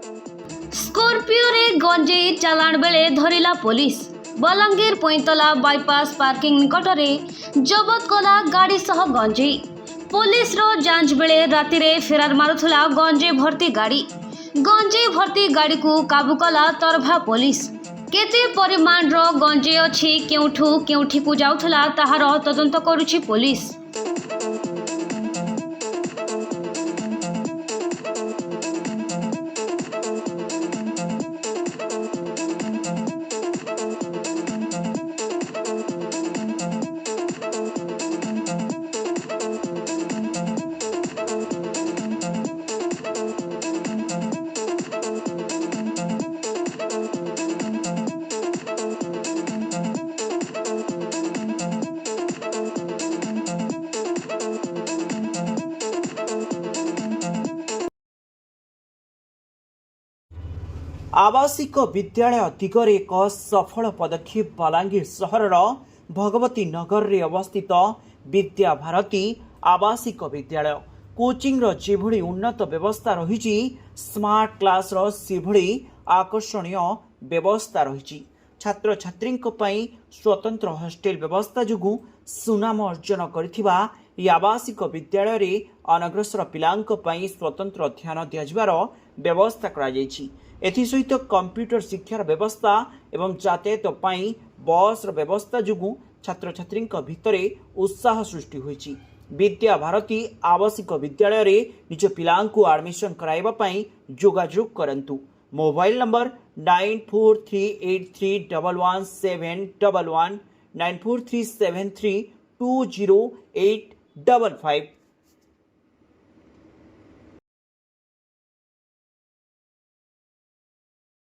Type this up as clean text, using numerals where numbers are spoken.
Scorpio रे गंजेई चालाण बेले धरिला police. Balangir पैंतला bypass parking निकटरे जबत कला गाड़ी सह गंजेई। पुलिस रो जांच बेले राति रे फेरार मारुथला गंजेई भर्ती गाड़ी को काबू कला तरभा पुलिस। केते परिमाण रो गंजेई अछि केउठी को जाउथला ताहार तदंत करुछि पुलिस। आवासिक विद्यालय दिगरे एक सफल पदक्षेप बलांगीर सहर भगवती नगर रे अवस्थित विद्या भारती आवासिक विद्यालय कोचिंग जेभली उन्नत व्यवस्था रही स्मार्ट क्लास सेभली आकर्षणीय व्यवस्था रही छात्र छात्री स्वतंत्र हॉस्टेल व्यवस्था जोगु सुनाम अर्जन करथिबा आवासिक विद्यालय रे अनग्रसर पिलांक पई स्वतंत्र ध्यान दियाजिबार व्यवस्था करा जायछि। एथिसहित कंप्यूटर शिक्षार व्यवस्था एवं यातायात पई बस व्यवस्था जोगु छात्र छात्री भितरे उत्साह सृष्टि होइछि। विद्या भारती आवासिक विद्यालय रे निज पिलांकु एडमिशन कराइबा पई जोगाजोग करंतु। Mobile number 9438311711 9437320855